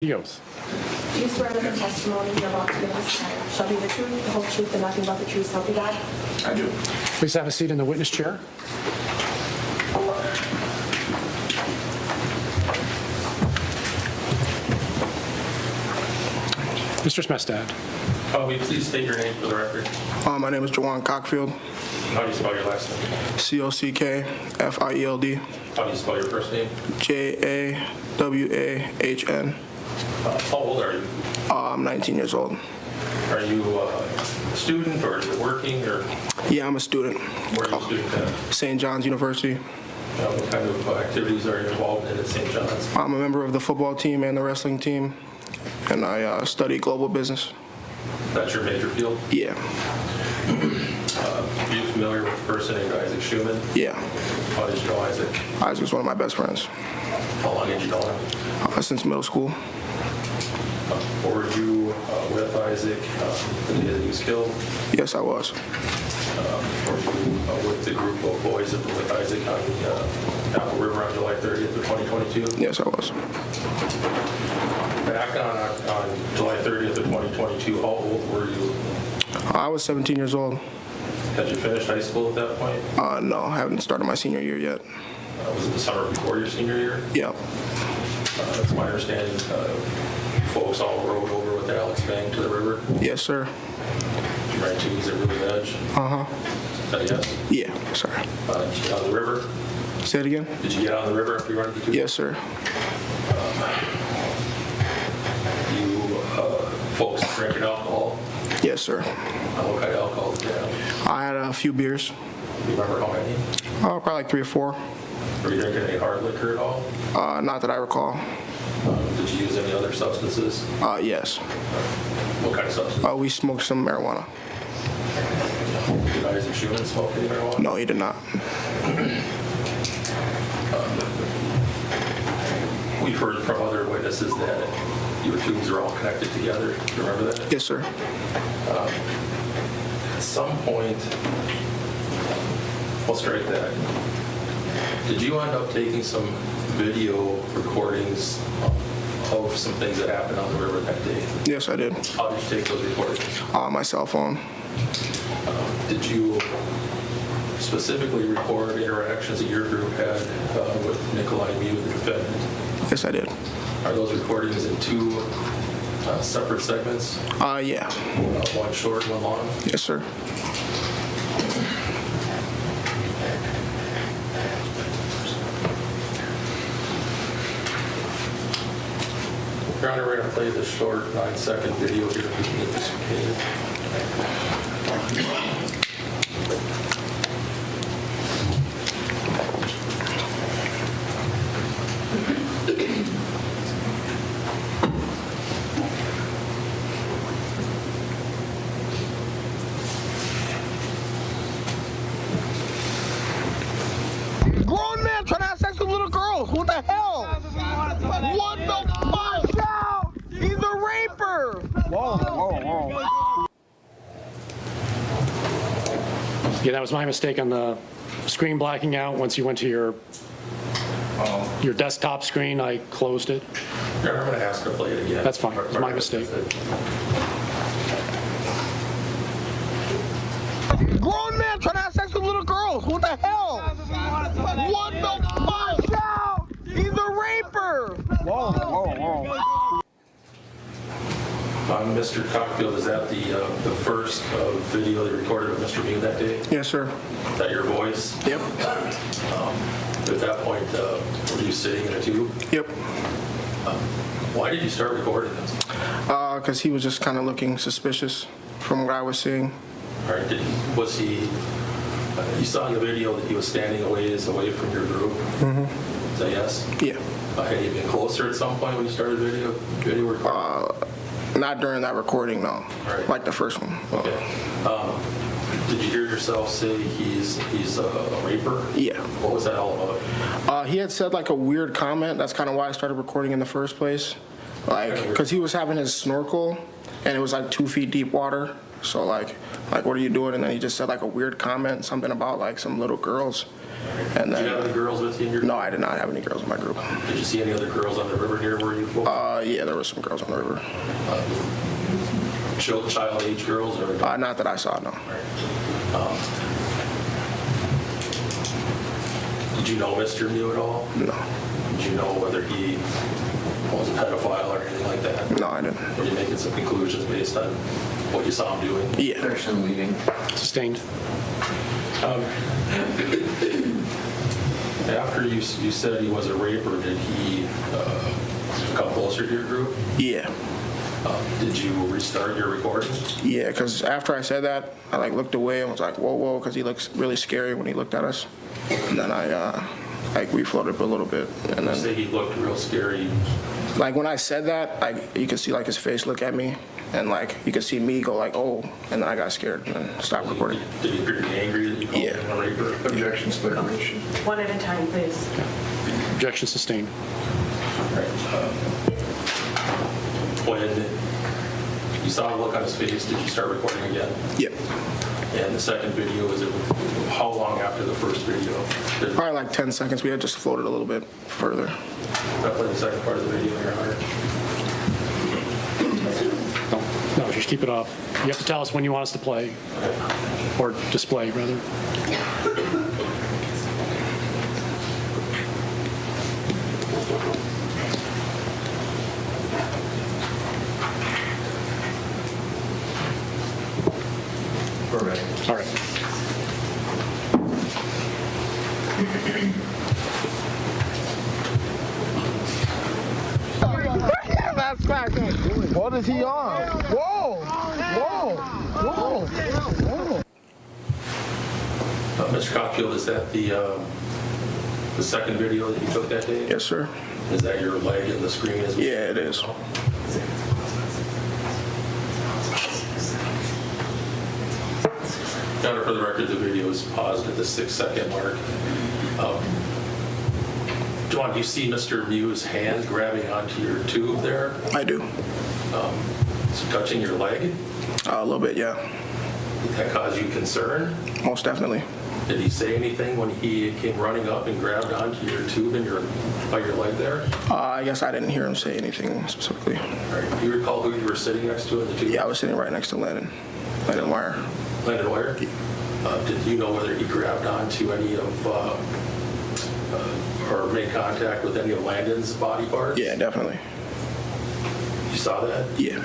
The oath. Do you swear that the testimony you're about to give us shall be the truth, the whole truth, and nothing but the truth, so help you God? I do. Please have a seat in the witness chair. Mr. Smestad. Will you please state your name for the record? My name is Jawahn Cockfield. How do you spell your last name? Cockfield. How do you spell your first name? Jawahn. How old are you? I'm 19 years old. Are you a student or are you working or Yeah, I'm a student. where are you a student at? St. John's University. What kind of activities are you involved in at St. John's? I'm a member of the football team and the wrestling team, and I study global business. That's your major field? Yeah. Are you familiar with the person named Isaac Schumann? Yeah. How did you know Isaac? Isaac's one of my best friends How long did you know him? since middle school. Were you with Isaac the day that he was killed? Yes, I was. Were you with the group of boys that were with Isaac on the Apple River on July 30th of 2022? Yes, I was. Back on July 30th of 2022, how old were you? I was 17 years old. Had you finished high school at that point? No, I haven't started my senior year yet. Was it the summer before your senior year? Yeah. That's my understanding. Folks all rode over with Alex Bang to the river. Yes, sir. Did you ride twos at River Edge? Uh-huh. Yes. Yeah, sorry. Did you get on the river? Say it again? Did you get on the river after you rode the twos? Yes, sir. You folks drinking alcohol? Yes, sir. What kind of alcohol did you have? I had a few beers. Do you remember how many? Probably like 3 or 4. Were you drinking any hard liquor at all? Not that I recall. Did you use any other substances? Yes. What kind of substances? We smoked some marijuana. Did Isaac Schumann smoke any marijuana? No, he did not. We've heard from other witnesses that your tubes are all connected together. Do you remember that? Yes, sir. At some point, I'll strike that. Did you end up taking some video recordings of some things that happened on the river that day? Yes, I did. How did you take those recordings? My cell phone. Did you specifically record interactions that your group had with Nicolae Miu, the defendant? Yes, I did. Are those recordings in 2 separate segments? Yeah. One short, one long? Yes, sir. Your Honor, we're going to play this short 9-second video here if we can get this okay. Grown man trying to have sex with little girls. What the hell? What the fuck? Out! He's a raper. Whoa. Yeah, that was my mistake on the screen blacking out. Once you went to your desktop screen, I closed it. Your Honor, I'm going to ask her to play it again. That's fine. It's my mistake. Grown man trying to have sex with little girls. What the hell? What the fuck? Out! He's a raper. Whoa. Mr. Cockfield, is that the first video they recorded of Mr. Miu that day? Yes, sir. Is that your voice? Yep. At that point, were you sitting in a tube? Yep. Why did you start recording this? Because he was just kind of looking suspicious from what I was seeing. All right, was he, you saw in the video that he was standing away from your group? Mm-hmm. Is that yes? Yeah. Had he been closer at some point when you started video recording? Not during that recording, no. Right. Like the first one. Okay. Did you hear yourself say he's a raper? Yeah. What was that all about? He had said like a weird comment. That's kind of why I started recording in the first place. Like, because he was having his snorkel, and it was like 2 feet deep water. So like, what are you doing? And then he just said like a weird comment, something about like some little girls. And Did you have any then, girls with you in your group? no, I did not have any girls in my group. Did you see any other girls on the river near where you floated? Yeah, there were some girls on the river. Child age girls or? Not that I saw, no. Did you know Mr. Miu at all? No. Did you know whether he was a pedophile or anything like that? No, I didn't. Were you making some conclusions based on what you saw him doing? Yeah. Person leaving. Sustained. After you said he was a raper, did he come closer to your group? Yeah. Did you restart your recording? Yeah, because after I said that, I like looked away and was like, whoa, whoa, because he looks really scary when he looked at us. And then I like refloated up a little bit. And You then, say he looked real scary. like when I said that, you could see like his face look at me, and like you could see me go like, oh, and then I got scared and stopped recording. Did he appear to be angry that you called him a raper? Objection, speculation. One at a time, please. Objection sustained. Right. When you saw him look on his face, did you start recording again? Yep. And the second video, was it how long after the first video? Did Probably like 10 seconds. We had just floated a little bit further. I play the second part of the video, Your Honor? No, just keep it off. You have to tell us when you want us to play, or display, rather. All right. That's crack. What is he on? Whoa! Whoa! Whoa! Whoa! Mr. Cockfield, is that the second video that you took that day? Yes, sir. Is that your leg in the screen? Yeah, it is. Your Honor, for the record, the video is paused at the 6-second mark. Jawahn, do you see Mr. Miu's hand grabbing onto your tube there? I do. Is it touching your leg? A little bit, yeah. Did that cause you concern? Most definitely. Did he say anything when he came running up and grabbed onto your tube and by your leg there? I guess I didn't hear him say anything specifically. All right. Do you recall who you were sitting next to in the tube? Yeah, I was sitting right next to Landon Wire. Landon Wire? Did you know whether he grabbed onto any of or made contact with any of Landon's body parts? Yeah, definitely. You saw that? Yeah.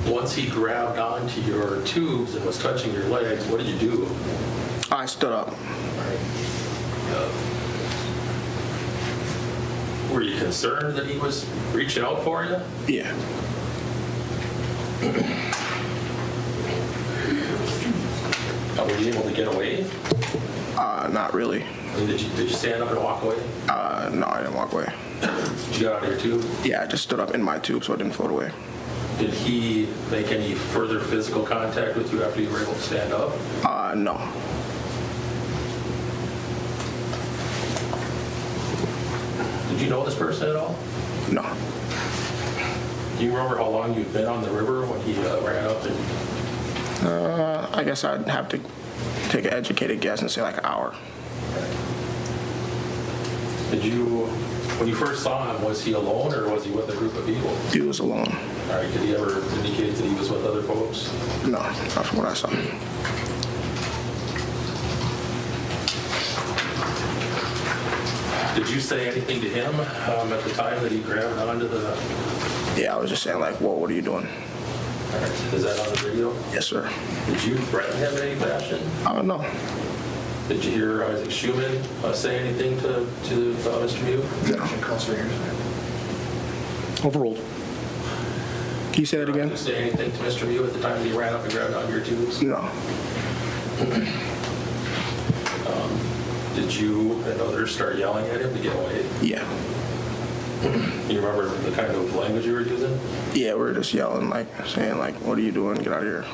Once he grabbed onto your tubes and was touching your legs, what did you do? I stood up. Were you concerned that he was reaching out for you? Yeah. Were you able to get away? Not really. I mean, did you stand up and walk away? No, I didn't walk away. Did you get out of your tube? Yeah, I just stood up in my tube so I didn't float away. Did he make any further physical contact with you after you were able to stand up? No. Did you know this person at all? No. Do you remember how long you'd been on the river when he ran up and I guess I'd have to take an educated guess and say like an hour. did you, when you first saw him, was he alone or was he with a group of people? He was alone. All right, did he ever indicate that he was with other folks? No, not from what I saw. Did you say anything to him at the time that he grabbed onto the... Yeah, I was just saying like, whoa, what are you doing? All right, is that on the video? Yes, sir. Did you threaten him in any fashion? I don't know. Did you hear Isaac Schumann say anything to Mr. Miu? Objection, calls for hearsay. Overruled. Can you say that Did again? you say anything to Mr. Miu at the time that he ran up and grabbed onto your tubes? No. Did you and others start yelling at him to get away? Yeah. You remember the kind of language you were using? Yeah, we were just yelling, like, saying, like, what are you doing? Get out of here.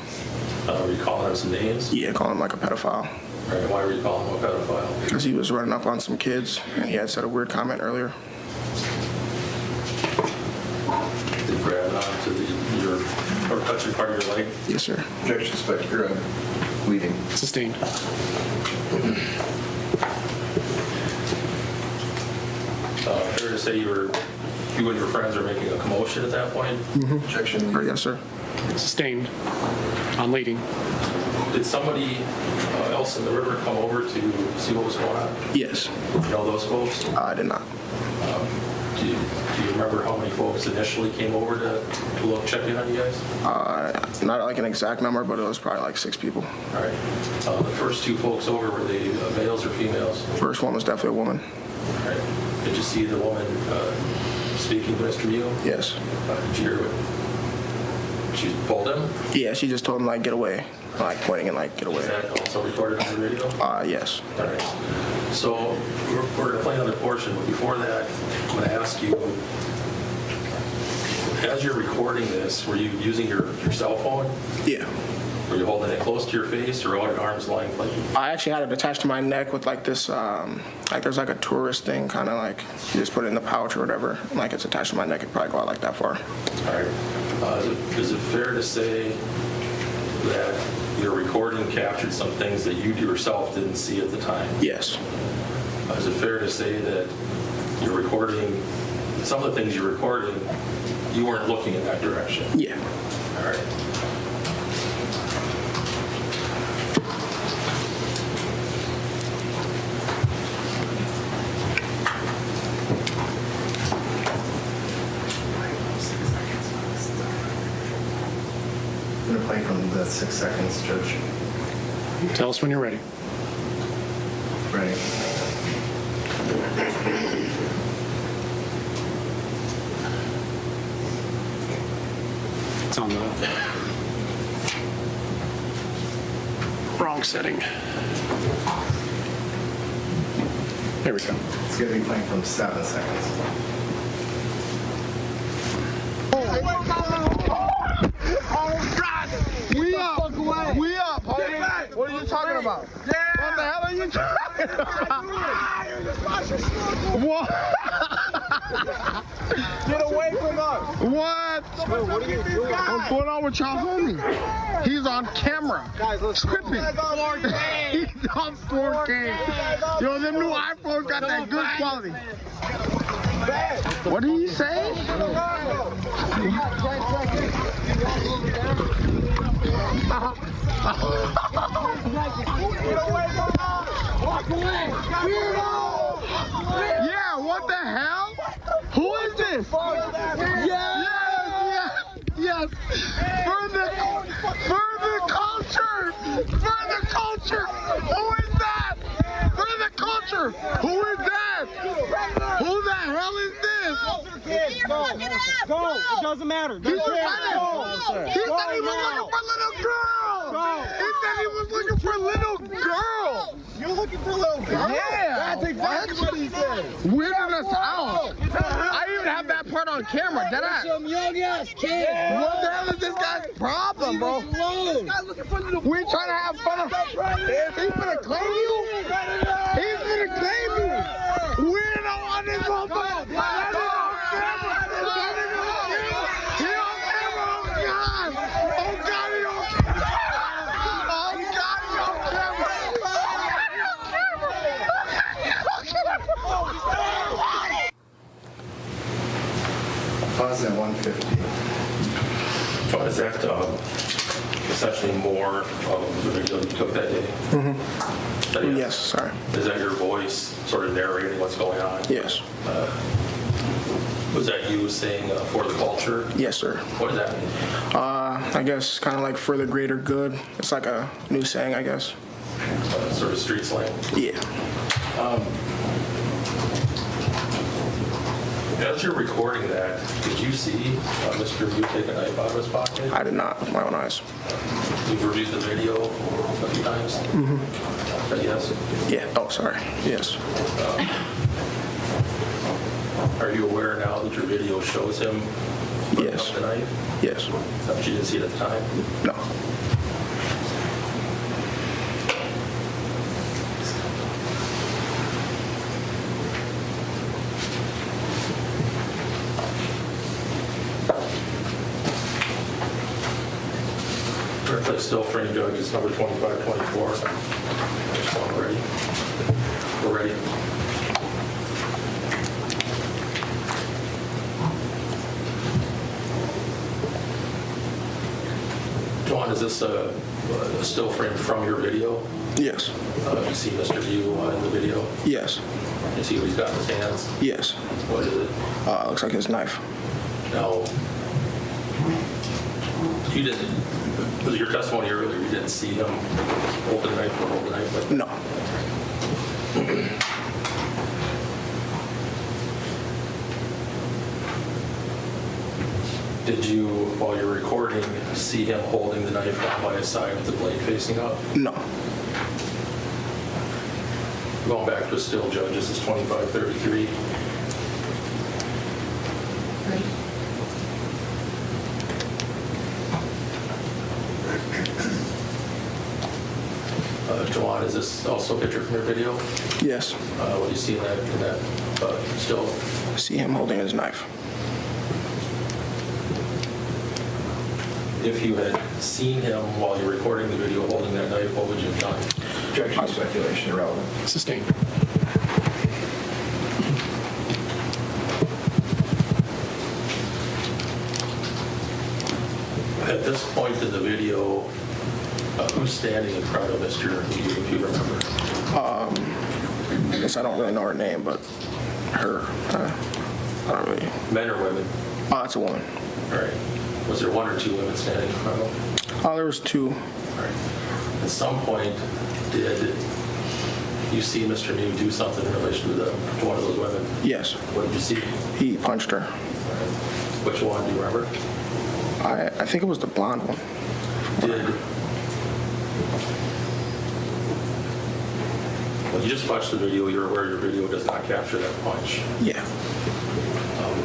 Were you calling him some names? Yeah, calling him like a pedophile. Right, why were you calling him a pedophile? Because he was running up on some kids, and he had said a weird comment earlier. Did he grab onto your or touching part of your leg? Yes, sir. Objection, suspect you're bleeding. Sustained. Fair to say you and your friends were making a commotion at that point? Objection. Yes, sir. Sustained. On leading. Did somebody else in the river come over to see what was going on? Yes. You know those folks? I did not. Do you remember how many folks initially came over to look, check in on you guys? Not like an exact number, but it was probably like 6 people. All right. The first 2 folks over, were they males or females? First one was definitely a woman. All right. Did you see the woman speaking to Mr. Miu? Yes. Did you hear what she pulled him? Yeah, she just told him, like, get away. Like, pointing and, like, get away. Is that also recorded on the video? Yes. All right. So we're going to play another portion, but before that, I'm going to ask you, as you're recording this, were you using your cell phone? Yeah. Were you holding it close to your face or out at arm's length? Like, I actually had it attached to my neck with, like, this, like, there's, like, a tourist thing, kind of like, you just put it in the pouch or whatever. And, like, it's attached to my neck. It probably go out like that far. all right. Is it fair to say that your recording captured some things that you yourself didn't see at the time? Yes. Is it fair to say that you're recording, some of the things you're recording, you weren't looking in that direction? Yeah. All right. I'm going to play from the 6 seconds, Judge. Tell us when you're ready. Ready. It's on the wrong setting. There we go. It's going to be playing from 7 seconds. We up! We up, homie! What are you talking about? What the hell are you talking about? What? Get away from us! What? What are you doing? What's going on with y'all homie? He's on camera. Guys, let's tripping. He's on 4K. Yo, them new iPhones got that good quality. What did he say? Yeah, what the hell? Who is this? Yes. For the culture. Who is that? For the culture. Who is that? Who the hell is this? Go. It doesn't matter. He said he was looking for little girls. He said he was looking for little girls. You're looking for a little girl? Yeah. That's exactly what he said. Weirding us out. I even have that part on camera. Did I? Some young ass kid. What the hell is this guy's problem, bro? We trying to have fun. He's gonna claim you? He's gonna claim you. We don't want this motherfucker. That is on camera. That is on camera. He on camera. Oh God. Oh God, he on camera. Oh God, he on camera. Pause at 150. So is that essentially more of the video you took that day? Mm-hmm. Yes, sorry. Is that your voice sort of narrating what's going on? Yes. Was that you saying for the culture? Yes, sir. What does that mean? I guess kind of like for the greater good. It's like a new saying, I guess. Sort of street slang? Yeah. As you're recording that, did you see Mr. Miu take a knife out of his pocket? I did not with my own eyes. You've reviewed the video a few times? Mm-hmm. Yes? Yeah. Oh, sorry. Yes. Are you aware now that your video shows him putting Yes. up the knife? Yes. But you didn't see it at the time? No. Like still frame judges number 2524. We're ready. We're ready. Jawahn, is this a still frame from your video? Yes. You see Mr. Miu in the video? Yes. You see what he's got in his hands? Yes. What is it? Looks like his knife. Now, you didn't, was your testimony earlier, you didn't see him hold the knife or hold the knife like that? No. Did you, while you're recording, see him holding the knife down by his side with the blade facing up? No. Going back to still judge, this is 2533. Jawahn, is this also a picture from your video? Yes. What do you see in that still? See him holding his knife. If you had seen him while you were recording the video holding that knife, what would you have done? Objection, speculation, irrelevant. Sustained. At this point in the video, who's standing in front of Mr. Miu, if you remember? I guess I don't really know her name, but her. I don't really. Men or women? It's a woman. All right. Was there one or two women standing in front of him? There was two. All right. At some point, did you see Mr. Miu do something in relation to one of those women? Yes. What did you see? He punched her. Which one, do you remember? I think it was the blonde one. Well, you just watched the video. You're aware your video does not capture that punch. Yeah.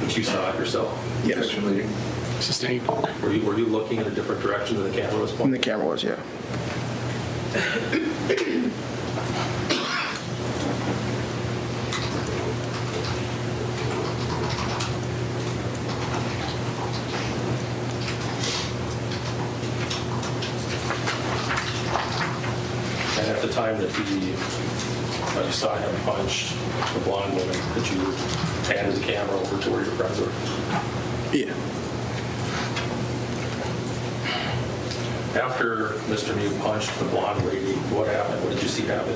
But you saw it yourself. Yes. Objection, leading. Sustained. Were you looking in a different direction than the camera was And pointing? the camera was, yeah. And at the time that you saw him punch the blonde woman, that you handed the camera over to where your friends were? Yeah. After Mr. Miu punched the blonde lady, what happened? What did you see happen?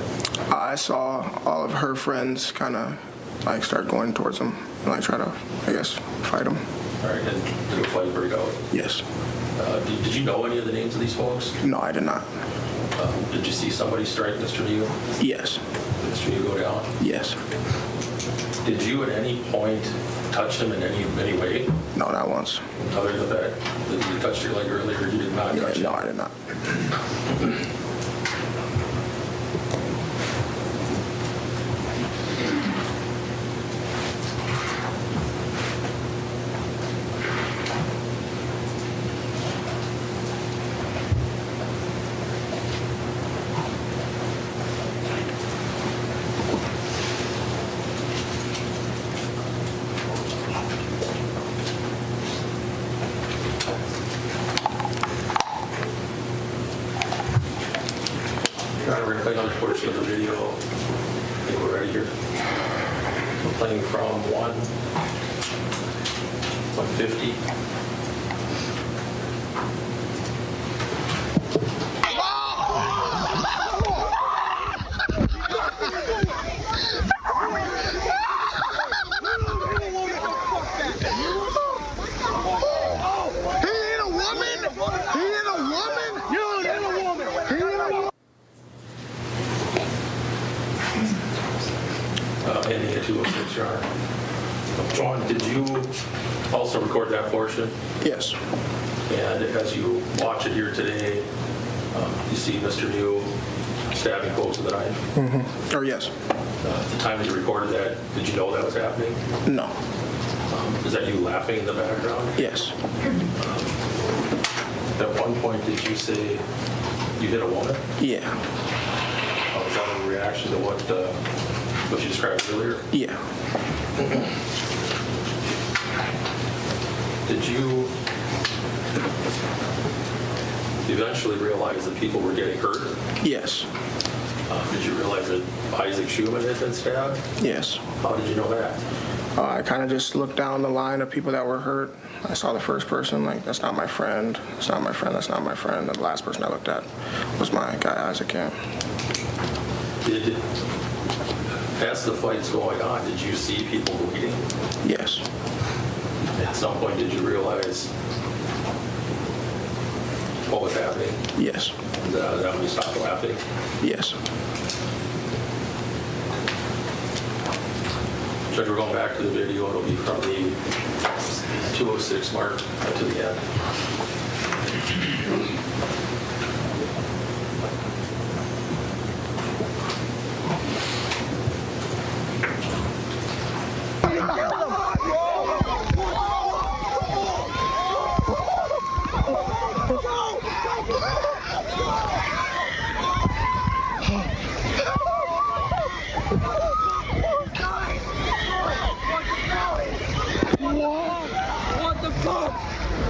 I saw all of her friends kind of like start going towards him and like try to, I guess, fight him. All right, and did a fight break out? Yes. Did you know any of the names of these folks? No, I did not. Did you see somebody strike Mr. Miu? Yes. Did Mr. Miu go down? Yes. Did you at any point touch him in any way? No, not once. Other than the fact that you touched your leg earlier, you did not touch him? No, I did not. We're going to play another portion of the video. I think we're ready here. We're playing from 150. Ending at 206, Your Honor. Jawahn, did you also record that portion? Yes. And as you watch it here today, you see Mr. Miu stabbing folks with a knife. Mm-hmm. Or yes. At the time that you recorded that, did you know that was happening? No. Is that you laughing in the background? Yes. At one point, did you say you hit a woman? Yeah. Was that a reaction to what you described earlier? Yeah. You eventually realized that people were getting hurt. Yes. Did you realize that Isaac Schumann had been stabbed? Yes. How did you know that? I kind of just looked down the line of people that were hurt. I saw the first person, like, that's not my friend. That's not my friend. That's not my friend. And the last person I looked at was my guy, Isaac Camp. As the fight's going on, did you see people bleeding? Yes. At some point, did you realize what was happening? Yes. Is that when you stopped laughing? Yes. Judge, we're going back to the video. It'll be from the 2:06 mark to the end.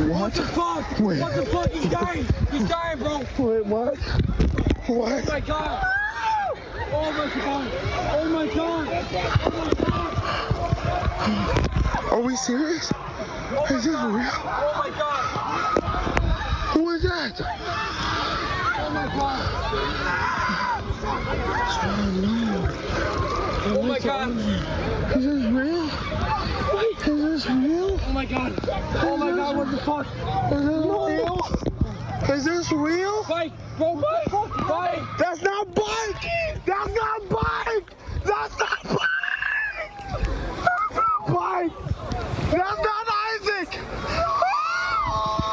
What the fuck? Wait. What the fuck? He's dying. He's dying, bro. Wait, what? What? Oh my god. Oh my god. Oh my god. Oh my god. Are we serious? Is this real? Oh my god. Who is that? Oh my god. Oh my god. Is this real? Is this real? Oh my god. Oh my god, what the fuck? Is this real? Is this real? Bike, bro, bike, bike. That's not bike! That's not bike! That's not bike! That's not bike! That's not Isaac! Oh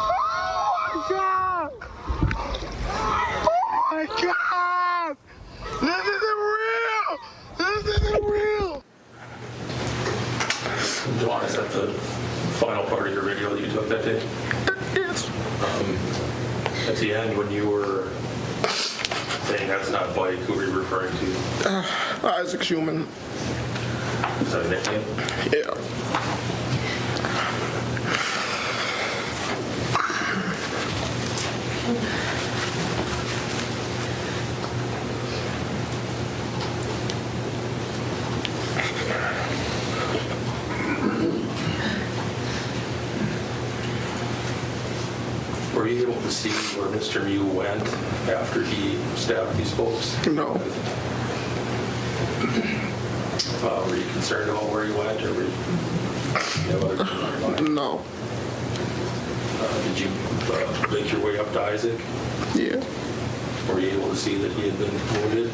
my god! Oh my god! This isn't real! This isn't real! Jawahn, is that the final part of your video that you took that day? Yes. At the end, when you were saying that's not bike, who were you referring to? Isaac Schumann. Is that a nickname? Yeah. Were you able to see where Mr. Miu went after he stabbed these folks? No. Were you concerned about where he went, or were you have other things on your mind? No. Did you make your way up to Isaac? Yeah. Were you able to see that he had been wounded?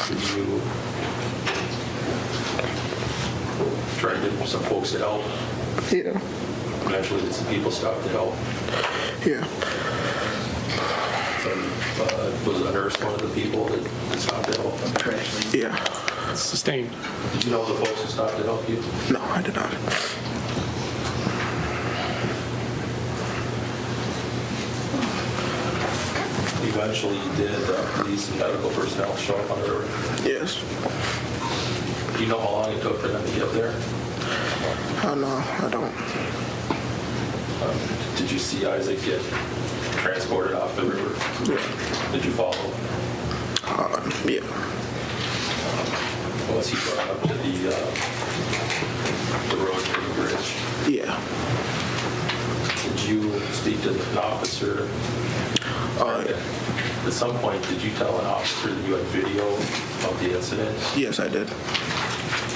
Did you try to get some folks to help? Yeah. Eventually, did some people stop to help? Yeah. Was a nurse one of the people that stopped to help? Yeah. Sustained. Did you know the folks who stopped to help you? No, I did not. Eventually, did police and medical personnel show up on the road? Yes. Do you know how long it took for them to get there? No, I don't. Did you see Isaac get transported off the river? Yeah. Did you follow? Yeah. Was he brought up to the road to the bridge? Yeah. Did you speak to an officer? At some point, did you tell an officer that you had video of the incident? Yes, I did.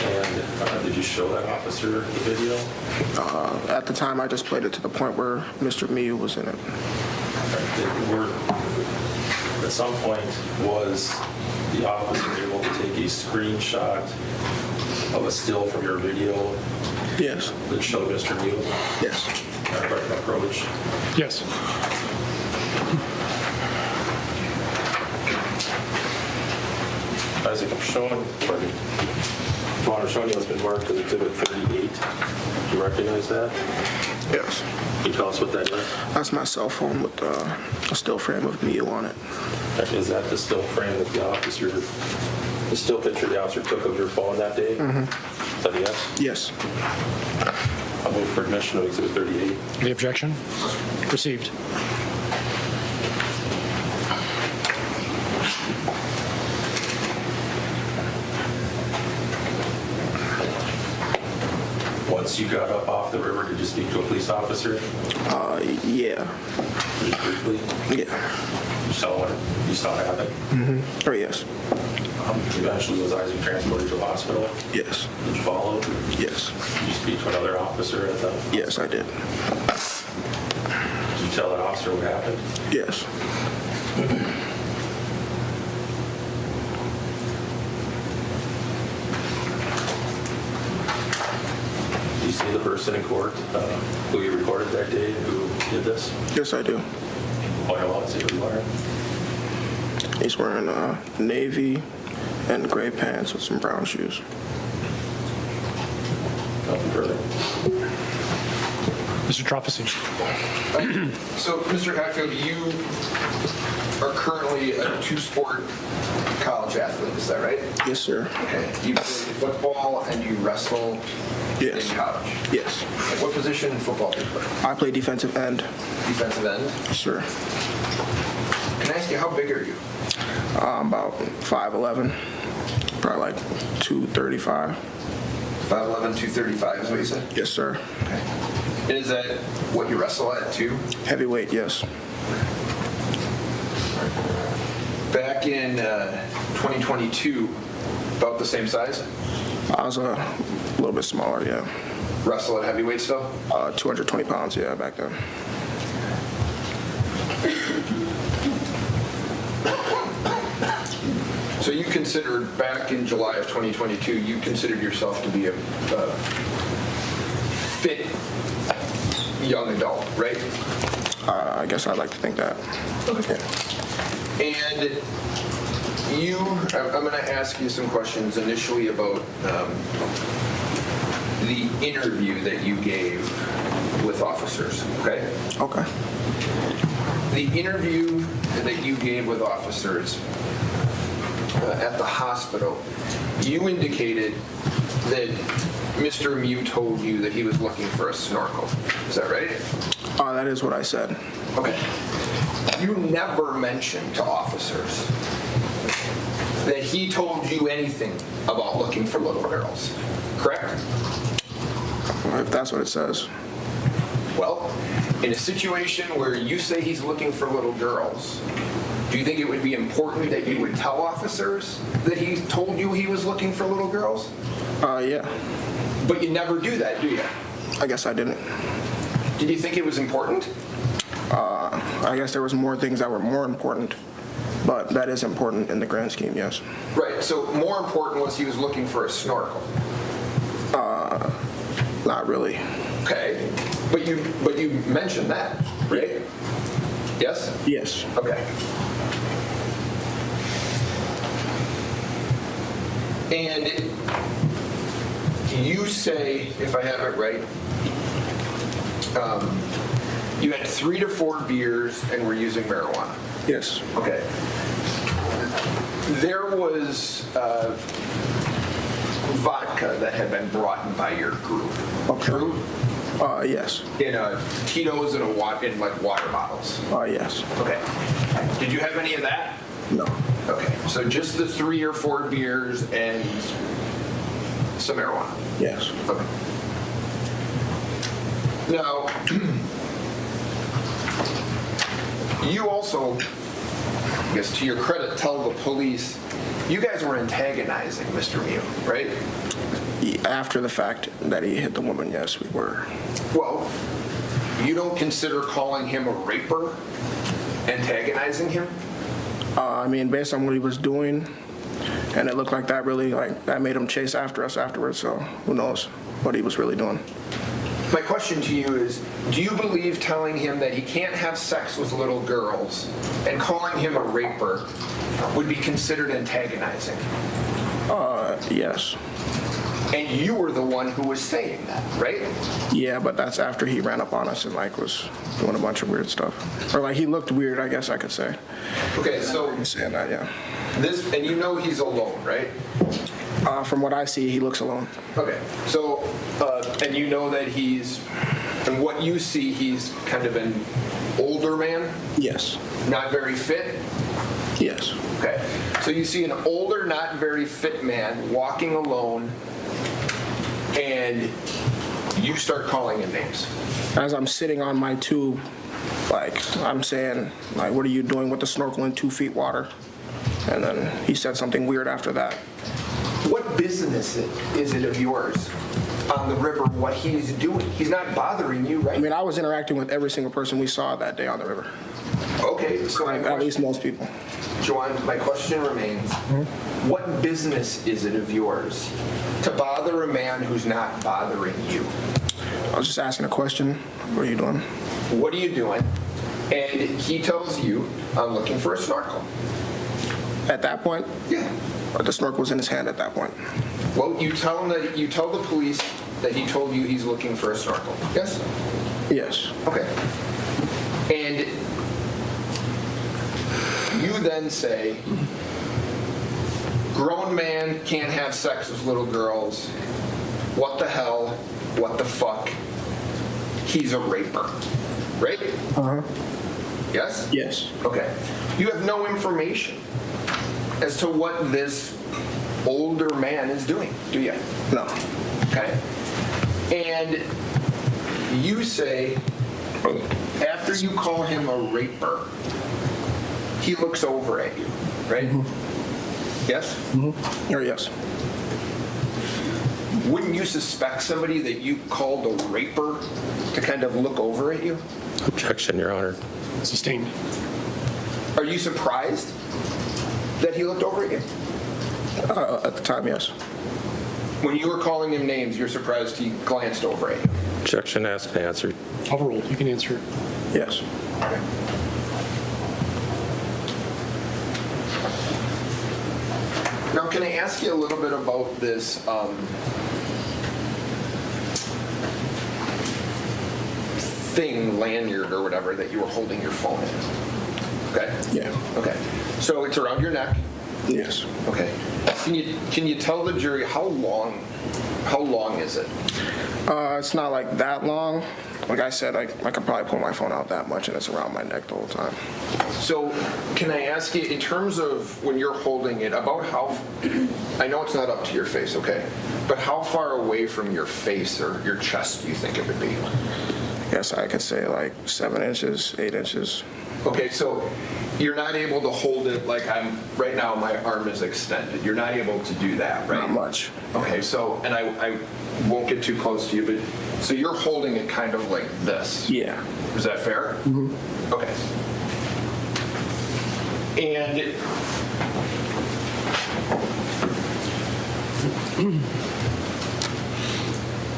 And did you show that officer the video? At the time, I just played it to the point where Mr. Miu was in it. At some point, was the officer able to take a screenshot of a still from your video Yes. that showed Mr. Miu? Yes. Approach? Yes. Isaac, I'm showing you what's been marked as Exhibit 38. Do you recognize that? Yes. Can you tell us what that is? That's my cell phone with a still frame of Miu on it. Is that the still frame that the still picture the officer took of your phone that day? Mm-hmm. Is that a yes? Yes. I'll move for admission of Exhibit 38. The objection? Received. Once you got up off the river, did you speak to a police officer? Yeah. Just briefly? Yeah. You saw it happen? Oh, yes. Eventually, was Isaac transported to a hospital? Yes. Did you follow? Yes. Did you speak to another officer at the? Yes, I did. Did you tell that officer what happened? Yes. Did you see the person in court who you recorded that day who did this? Yes, I do. Point him out, see what he wearing. He's wearing navy and gray pants with some brown shoes. Nothing further. Mr. Trophacy. So, Mr. Cockfield, you are currently a two-sport college athlete, is that right? Yes, sir. Okay. You play football and you wrestle Yes. in college. Yes. What position in football do you play? I play defensive end. Defensive end? Yes, sir. Can I ask you, how big are you? I'm about 5'11", probably like 235. 5'11", 235 is what you said? Yes, sir. Okay. And is that what you wrestle at, too? Heavyweight, yes. Back in 2022, about the same size? I was a little bit smaller, yeah. Wrestle at heavyweight still? 220 pounds, yeah, back then. So you considered, back in July of 2022, you considered yourself to be a fit young adult, right? I guess I'd like to think that. Okay. And I'm going to ask you some questions initially about the interview that you gave with officers, okay? Okay. The interview that you gave with officers at the hospital, you indicated that Mr. Miu told you that he was looking for a snorkel. Is that right? That is what I said. Okay. You never mentioned to officers that he told you anything about looking for little girls, correct? If that's what it says. Well, in a situation where you say he's looking for little girls, do you think it would be important that you would tell officers that he told you he was looking for little girls? Yeah. But you never do that, do you? I guess I didn't. Did you think it was important? I guess there was more things that were more important, but that is important in the grand scheme, yes. Right, so more important was he was looking for a snorkel. Not really. Okay, but you mentioned that, right? Yes? Yes. Okay. And you say, if I have it right, you had 3 to 4 beers and were using marijuana. Yes. Okay. There was vodka that had been brought in by your group. Okay. True? Yes. In Tito's and in like water bottles. Yes. Okay. Did you have any of that? No. Okay. So just the 3 or 4 beers and some marijuana. Yes. Okay. Now, you also, I guess to your credit, tell the police you guys were antagonizing Mr. Miu, right? After the fact that he hit the woman, yes, we were. Well, you don't consider calling him a raper antagonizing him? I mean, based on what he was doing, and it looked like that really, that made him chase after us afterwards, so who knows what he was really doing. My question to you is, do you believe telling him that he can't have sex with little girls and calling him a raper would be considered antagonizing? Yes. And you were the one who was saying that, right? Yeah, but that's after he ran up on us and was doing a bunch of weird stuff. Or he looked weird, I guess I could say. Okay, so I'm saying that, yeah. and you know he's alone, right? From what I see, he looks alone. Okay, so, and you know that and what you see, he's kind of an older man, Yes. not very fit? Yes. Okay, so you see an older, not very fit man walking alone, and you start calling him names. As I'm sitting on my tube, like, I'm saying, like, what are you doing with the snorkel in 2 feet water? And then he said something weird after that. What business is it of yours on the river, what he's doing? He's not bothering you, right? I mean, I was interacting with every single person we saw that day on the river. Okay, so Like, at least most people. Jawahn, my question remains, what business is it of yours to bother a man who's not bothering you? I was just asking a question. What are you doing? What are you doing? And he tells you, I'm looking for a snorkel. At that point? Yeah. But the snorkel was in his hand at that point. Well, you tell the police that he told you he's looking for a snorkel. Yes? Yes. Okay. And you then say, grown man can't have sex with little girls. What the hell? What the fuck? He's a raper. Right? Uh-huh. Yes? Yes. Okay. You have no information as to what this older man is doing, do you? No. Okay. And you say, after you call him a raper, he looks over at you, right? Mm-hmm. Yes? Mm-hmm. Or yes. Wouldn't you suspect somebody that you called a raper to kind of look over at you? Objection, Your Honor. Sustained. Are you surprised that he looked over at you? At the time, yes. When you were calling him names, you're surprised he glanced over at you? Objection, asked and answered. Overruled. You can answer. Yes. Okay. Now, can I ask you a little bit about this thing, lanyard or whatever, that you were holding your phone in? Okay? Yeah. Okay. So it's around your neck? Yes. Okay. Can you tell the jury how long is it? It's not like that long. Like I said, I could probably pull my phone out that much and it's around my neck the whole time. So can I ask you, in terms of when you're holding it, about how, I know it's not up to your face, okay, but how far away from your face or your chest do you think it would be? Yes, I could say like 7 inches, 8 inches. Okay, so you're not able to hold it like right now my arm is extended. You're not able to do that, right? Not much. Okay, so, and I won't get too close to you, but, so you're holding it kind of like this? Yeah. Is that fair? Mm-hmm. Okay. And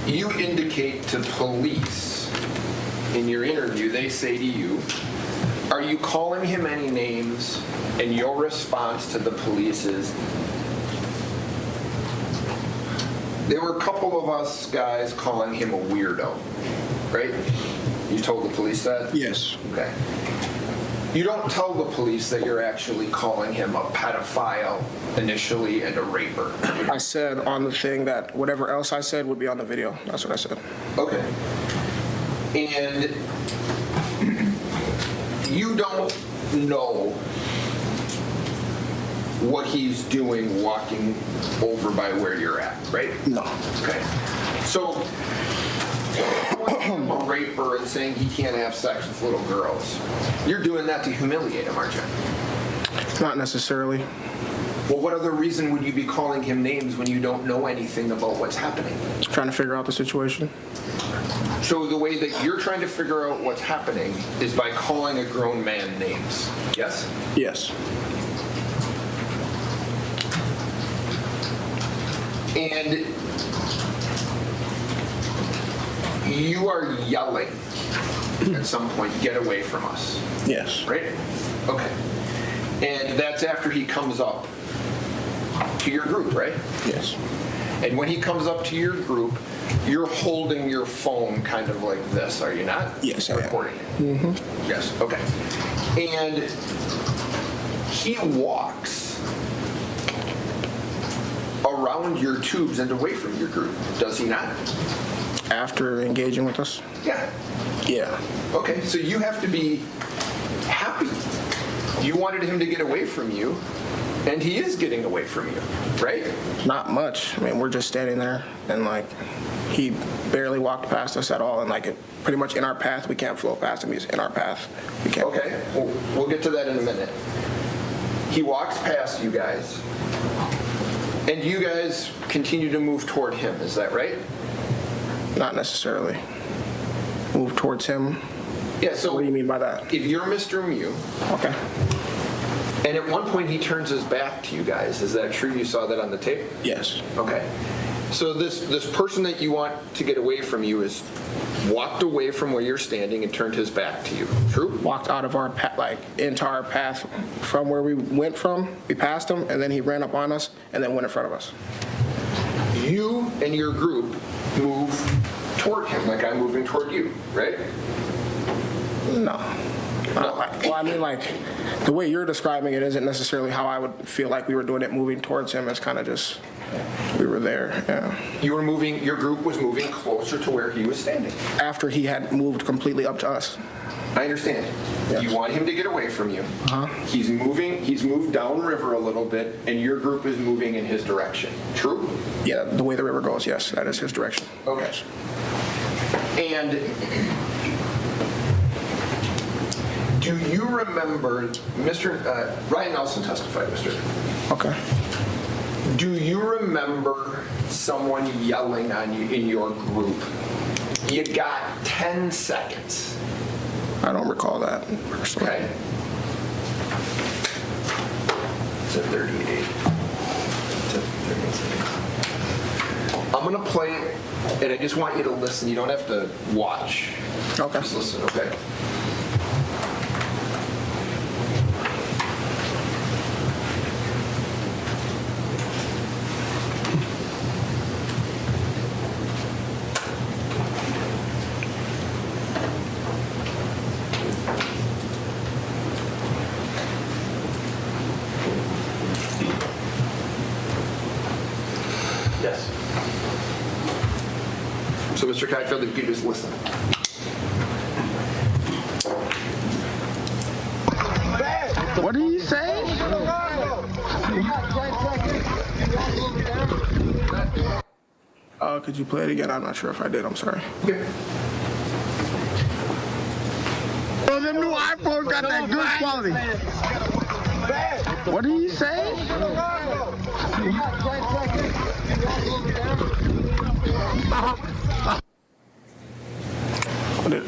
you indicate to police in your interview, they say to you, are you calling him any names? And your response to the police is, there were a couple of us guys calling him a weirdo, right? You told the police that? Yes. Okay. You don't tell the police that you're actually calling him a pedophile initially and a raper. I said on the thing that whatever else I said would be on the video. That's what I said. Okay. And you don't know what he's doing walking over by where you're at, right? No. Okay. So, calling him a raper and saying he can't have sex with little girls, you're doing that to humiliate him, aren't you? Not necessarily. Well, what other reason would you be calling him names when you don't know anything about what's happening? Trying to figure out the situation. So the way that you're trying to figure out what's happening is by calling a grown man names, yes? Yes. And you are yelling at some point, get away from us. Yes. Right? Okay. And that's after he comes up to your group, right? Yes. And when he comes up to your group, you're holding your phone kind of like this, are you not? Yes, I am. Recording it. Mm-hmm. Yes, okay. And he walks around your tubes and away from your group, does he not? After engaging with us? Yeah. Yeah. Okay, so you have to be happy. You wanted him to get away from you, and he is getting away from you, right? Not much. I mean, we're just standing there, and like, he barely walked past us at all, and like, pretty much in our path. We can't flow past him. He's in our path. We can't. Okay, we'll get to that in a minute. He walks past you guys, and you guys continue to move toward him. Is that right? Not necessarily. Move towards him. Yeah, so What do you mean by that? if you're Mr. Miu, Okay. and at one point he turns his back to you guys, is that true? You saw that on the tape? Yes. Okay. So this person that you want to get away from you is walked away from where you're standing and turned his back to you. True? Walked out of our path, like into our path from where we went from. We passed him, and then he ran up on us, and then went in front of us. You and your group move toward him like I'm moving toward you, right? No. Well, I mean, like, the way you're describing it isn't necessarily how I would feel like we were doing it, moving towards him. It's kind of just, we were there, yeah. You were moving, your group was moving closer to where he was standing. After he had moved completely up to us. I understand. Yes. You want him to get away from you. Uh-huh. He's moved downriver a little bit, and your group is moving in his direction. True? Yeah, the way the river goes, yes, that is his direction. Okay. And do you remember, Ryan Nelson testified, Mr. Okay. Do you remember someone yelling on you in your group? You got 10 seconds. I don't recall that personally. Okay. It's at 38. It's at 38 seconds. I'm going to play it, and I just want you to listen. You don't have to watch. Okay. Just listen, okay? Yes. So, Mr. Cockfield, if you could just listen. What did he say? Could you play it again? I'm not sure if I did. I'm sorry. Okay. Oh, them new iPhones got that good quality. What did he say?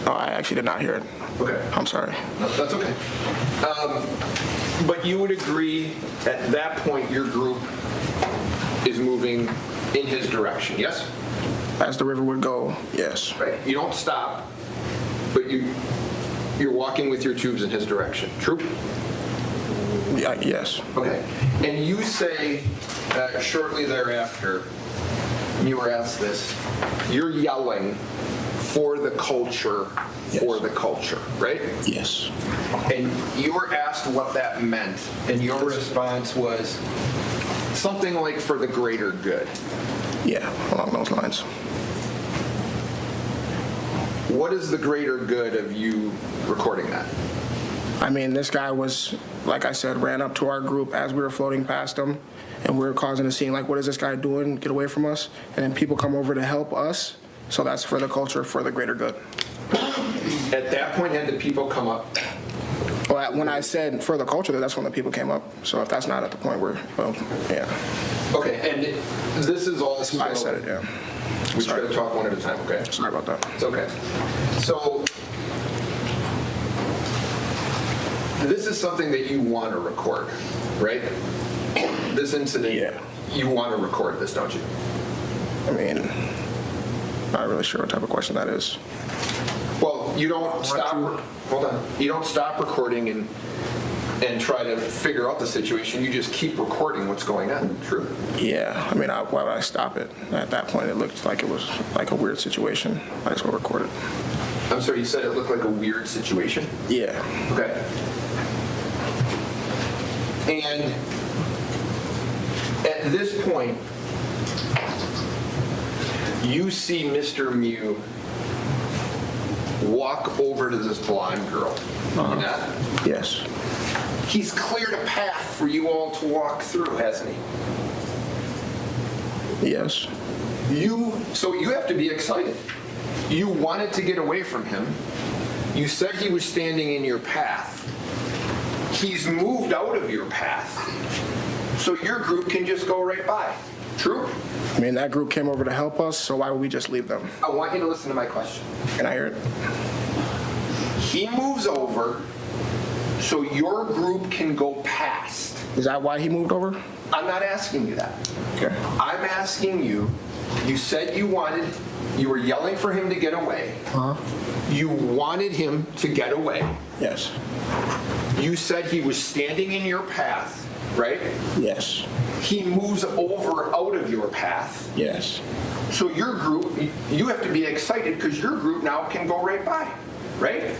Oh, I actually did not hear it. Okay. I'm sorry. No, that's okay. But you would agree at that point your group is moving in his direction, yes? As the river would go, yes. Right. You don't stop, but you're walking with your tubes in his direction. True? Yeah, yes. Okay. And you say shortly thereafter, you were asked this, you're yelling for the culture, for the culture, right? Yes. And you were asked what that meant, and your response was something like for the greater good. Yeah, along those lines. What is the greater good of you recording that? I mean, this guy was, like I said, ran up to our group as we were floating past him, and we were causing a scene like, what is this guy doing? Get away from us. And then people come over to help us. So that's for the culture, for the greater good. At that point, had the people come up? Well, when I said for the culture, that's when the people came up. So if that's not at the point where, well, yeah. Okay, and this is also... I said it, yeah. We try to talk one at a time, okay? Sorry about that. It's okay. So, this is something that you want to record, right? This incident, Yeah. You want to record this, don't you? I mean, not really sure what type of question that is. Well, you don't stop. Hold on. You don't stop recording and try to figure out the situation. You just keep recording what's going on. True. Yeah, I mean, why would I stop it? At that point, it looked like it was like a weird situation. I just want to record it. I'm sorry. You said it looked like a weird situation. Yeah. Okay. And at this point, you see Mr. Miu walk over to this blonde girl. Yeah? Yes. He's cleared a path for you all to walk through, hasn't he? Yes. So you have to be excited. You wanted to get away from him. You said he was standing in your path. He's moved out of your path. So your group can just go right by. True? I mean, that group came over to help us, so why would we just leave them? I want you to listen to my question. Can I hear it? He moves over so your group can go past. Is that why he moved over? I'm not asking you that. Okay. I'm asking you, you said you were yelling for him to get away. You wanted him to get away. Yes. You said he was standing in your path, right? Yes. He moves over out of your path. Yes. So your group, you have to be excited because your group now can go right by, right?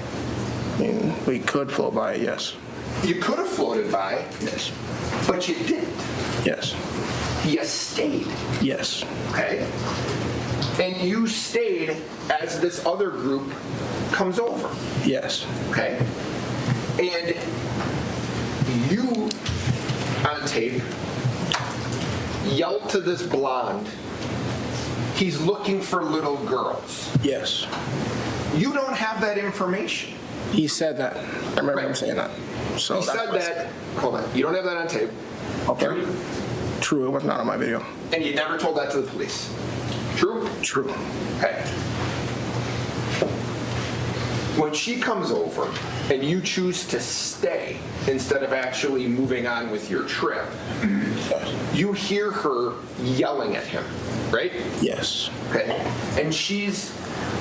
I mean, we could float by, yes. You could have floated by, Yes. but you didn't. Yes. You stayed, Yes. okay? And you stayed as this other group comes over, Yes. okay? And you, on tape, yelled to this blonde, he's looking for little girls. Yes. You don't have that information. He said that. I remember him saying that. So He that's said what I that, hold on, you don't have that on tape. Okay. True, it was not on my video. And you never told that to the police. True? True. Okay. When she comes over and you choose to stay instead of actually moving on with your trip, you hear her yelling at him, right? Yes. Okay. And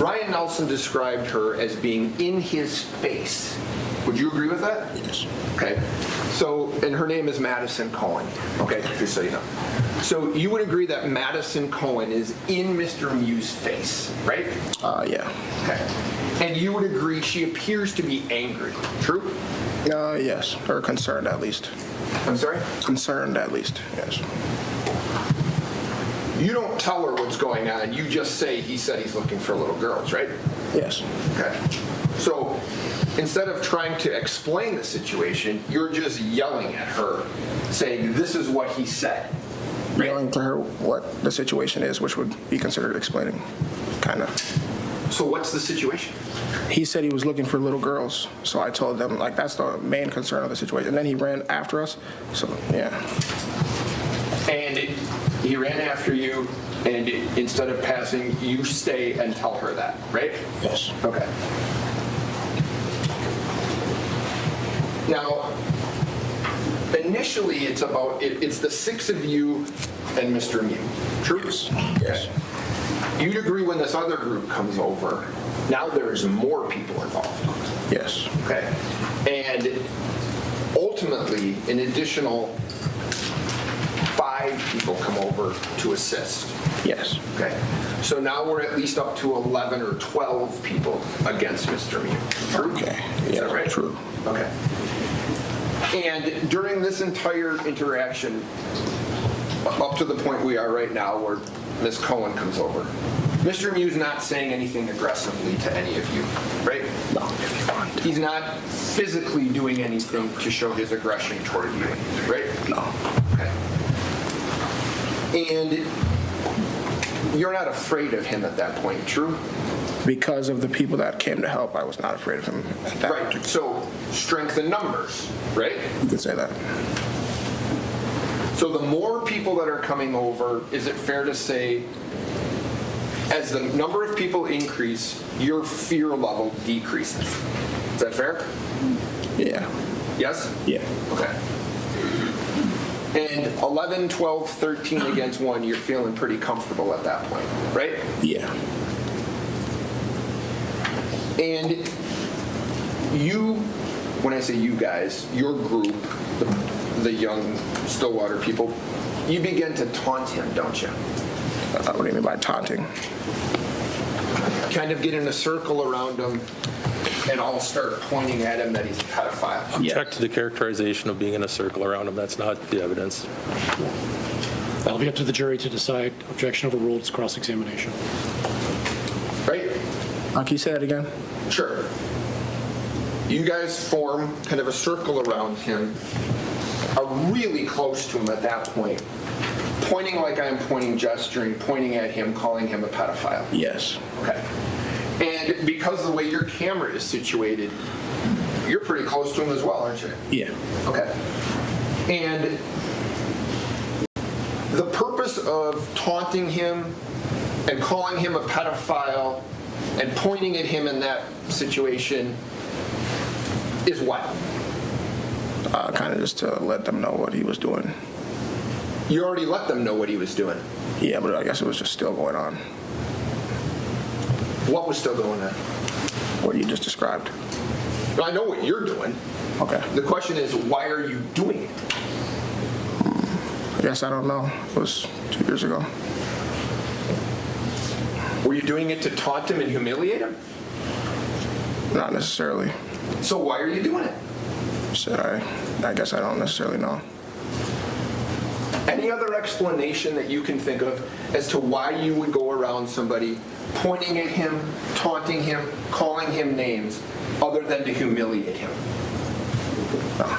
Ryan Nelson described her as being in his face. Would you agree with that? Yes. Okay. So, and her name is Madison Cohen. Okay, just so you know. So you would agree that Madison Cohen is in Mr. Miu's face, right? Yeah. Okay. And you would agree she appears to be angry. True? Yes. Or concerned, at least. I'm sorry? Concerned, at least. Yes. You don't tell her what's going on. You just say he said he's looking for little girls, right? Yes. Okay. So instead of trying to explain the situation, you're just yelling at her, saying this is what he said. Right? Yelling to her what the situation is, which would be considered explaining, kind of. So what's the situation? He said he was looking for little girls, so I told them, like, that's the main concern of the situation. And then he ran after us, so, yeah. And he ran after you, and instead of passing, you stay and tell her that, right? Yes. Okay. Now, initially it's the six of you and Mr. Miu. True? Yes. You'd agree when this other group comes over, now there's more people involved. Yes. Okay. And ultimately, an additional 5 people come over to assist. Yes. Okay. So now we're at least up to 11 or 12 people against Mr. Miu. True? Okay. Is Yeah, that right? true. Okay. And during this entire interaction, up to the point we are right now where Ms. Cohen comes over, Mr. Miu's not saying anything aggressively to any of you, right? No. He's not physically doing anything to show his aggression toward you, right? No. Okay. And you're not afraid of him at that point, true? Because of the people that came to help, I was not afraid of him at that Right. So strength in numbers, right? You could say that. So the more people that are coming over, is it fair to say, as the number of people increase, your fear level decreases? Is that fair? Yeah. Yes? Yeah. Okay. And 11, 12, 13 against 1, you're feeling pretty comfortable at that point, right? Yeah. And you, when I say you guys, your group, the young Stillwater people, you begin to taunt him, don't you? What do you mean by taunting? Kind of get in a circle around him and all start pointing at him that he's a pedophile. Object to the characterization of being in a circle around him. That's not the evidence. That'll be up to the jury to decide. Objection overruled. It's cross-examination. Right? Can you say that again? Sure. You guys form kind of a circle around him, are really close to him at that point, pointing like I'm pointing, gesturing, pointing at him, calling him a pedophile. Yes. Okay. And because of the way your camera is situated, you're pretty close to him as well, aren't you? Yeah. Okay. And the purpose of taunting him and calling him a pedophile and pointing at him in that situation is what? Kind of just to let them know what he was doing. You already let them know what he was doing. Yeah, but I guess it was just still going on. What was still going on? What you just described. I know what you're doing. Okay. The question is, why are you doing it? I guess I don't know. It was 2 years ago. Were you doing it to taunt him and humiliate him? Not necessarily. So why are you doing it? Said I guess I don't necessarily know. Any other explanation that you can think of as to why you would go around somebody pointing at him, taunting him, calling him names, other than to humiliate him? No.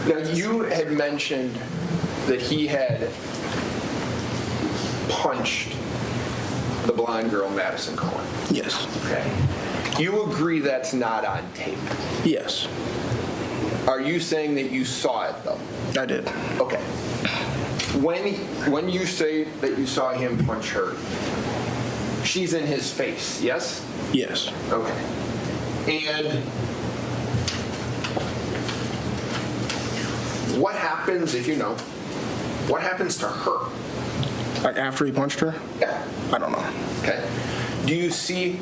Now, you had mentioned that he had punched the blonde girl, Madison Cohen. Yes. Okay. You agree that's not on tape? Yes. Are you saying that you saw it, though? I did. Okay. When you say that you saw him punch her, she's in his face, yes? Yes. Okay. And what happens, if you know, what happens to her? Like after he punched her? Yeah. I don't know. Okay. Do you see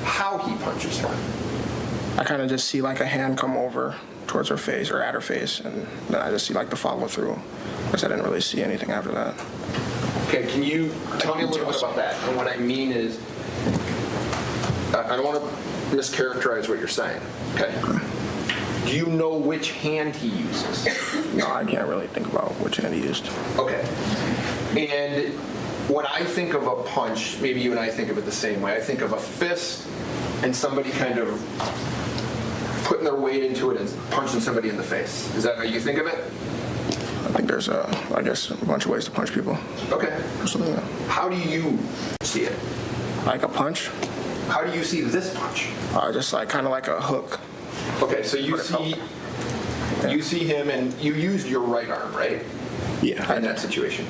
how he punches her? I kind of just see like a hand come over towards her face or at her face, and then I just see like the follow through. Because I didn't really see anything after that. Okay, can you tell me a little bit about that? And what I mean is, I don't want to mischaracterize what you're saying, okay? Do you know which hand he uses? No, I can't really think about which hand he used. Okay. And when I think of a punch, maybe you and I think of it the same way. I think of a fist and somebody kind of putting their weight into it and punching somebody in the face. Is that how you think of it? I think there's, I guess, a bunch of ways to punch people. Okay. Personally, yeah. How do you see it? Like a punch? How do you see this punch? Just like kind of like a hook. Okay, so you see him, and you used your right arm, right? Yeah. In that situation.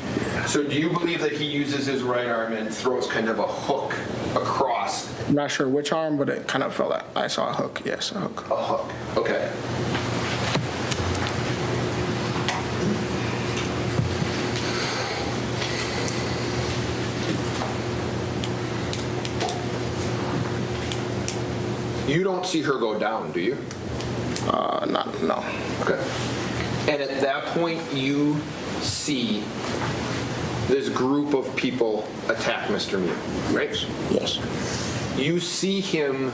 So do you believe that he uses his right arm and throws kind of a hook across? I'm not sure which arm, but it kind of felt like I saw a hook. Yes, a hook. A hook. Okay. You don't see her go down, do you? No. Okay. And at that point, you see this group of people attack Mr. Miu, right? Yes. You see him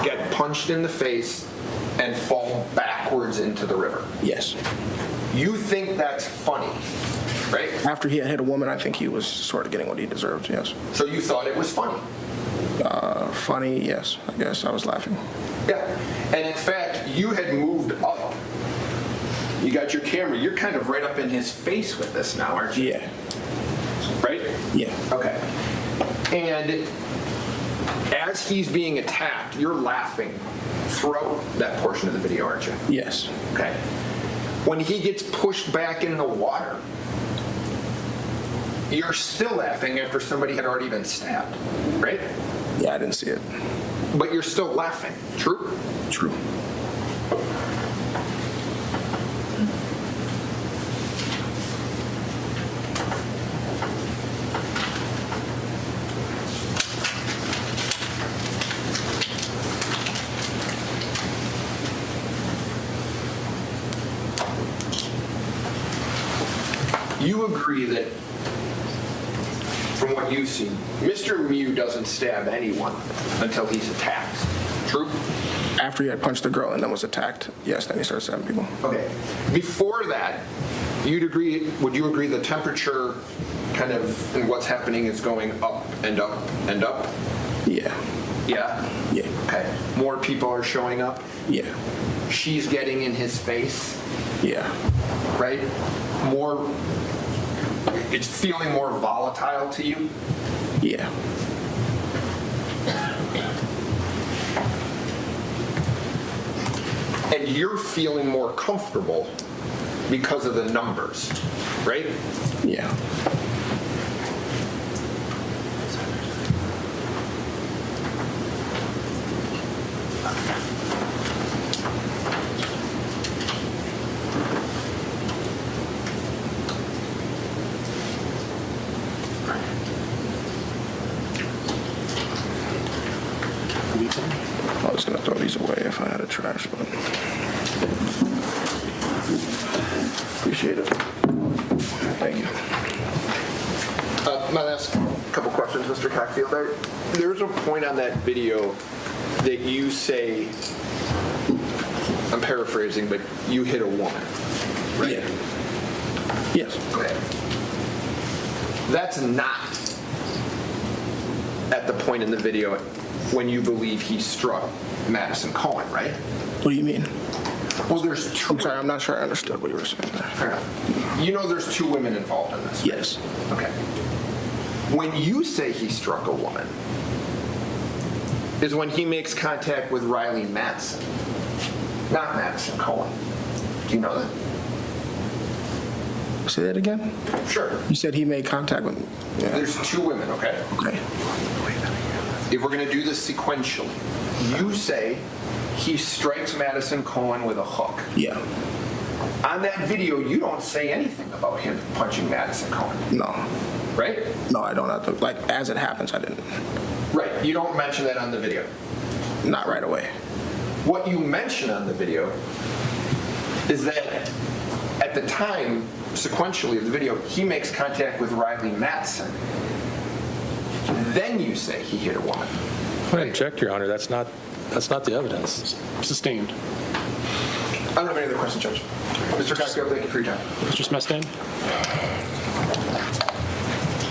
get punched in the face and fall backwards into the river. Yes. You think that's funny, right? After he had hit a woman, I think he was sort of getting what he deserved, yes. So you thought it was funny? Funny, yes. I guess I was laughing. Yeah. And in fact, you had moved up. You got your camera. You're kind of right up in his face with this now, aren't you? Yeah. Right? Yeah. Okay. And as he's being attacked, you're laughing throughout that portion of the video, aren't you? Yes. Okay. When he gets pushed back in the water, you're still laughing after somebody had already been stabbed, right? Yeah, I didn't see it. But you're still laughing. True? True. You agree that from what you've seen, Mr. Miu doesn't stab anyone until he's attacked. True? After he had punched the girl and then was attacked, yes, then he started stabbing people. Okay. Before that, would you agree the temperature kind of and what's happening is going up and up and up? Yeah. Yeah? Yeah. Okay. More people are showing up? Yeah. She's getting in his face? Yeah. Right? It's feeling more volatile to you? Yeah. And you're feeling more comfortable because of the numbers, right? Yeah. I was gonna throw these away if I had a trash, but appreciate it. Thank you. Might I ask a couple questions, Mr. Cockfield? There's a point on that video that you say, I'm paraphrasing, but you hit a woman, right? Yeah. Yes. Okay. That's not at the point in the video when you believe he struck Madison Cohen, right? What do you mean? Well, there's two. I'm sorry, I'm not sure I understood what you were saying there. Fair enough. You know there's two women involved in this, right? Yes. Okay. When you say he struck a woman, is when he makes contact with Riley Madsen, not Madison Cohen. Do you know that? Say that again? Sure. You said he made contact with me. Yeah. There's two women, okay? Okay. If we're going to do this sequentially, you say he strikes Madison Cohen with a hook. Yeah. On that video, you don't say anything about him punching Madison Cohen, No. right? No, I don't have to. Like, as it happens, I didn't. Right. You don't mention that on the video. Not right away. What you mention on the video is that at the time, sequentially of the video, he makes contact with Riley Madsen. Then you say he hit a woman. I object, Your Honor. That's not the evidence. Sustained. I don't have any other questions, Judge. Mr. Cockfield, thank you for your time. Mr. Smestain?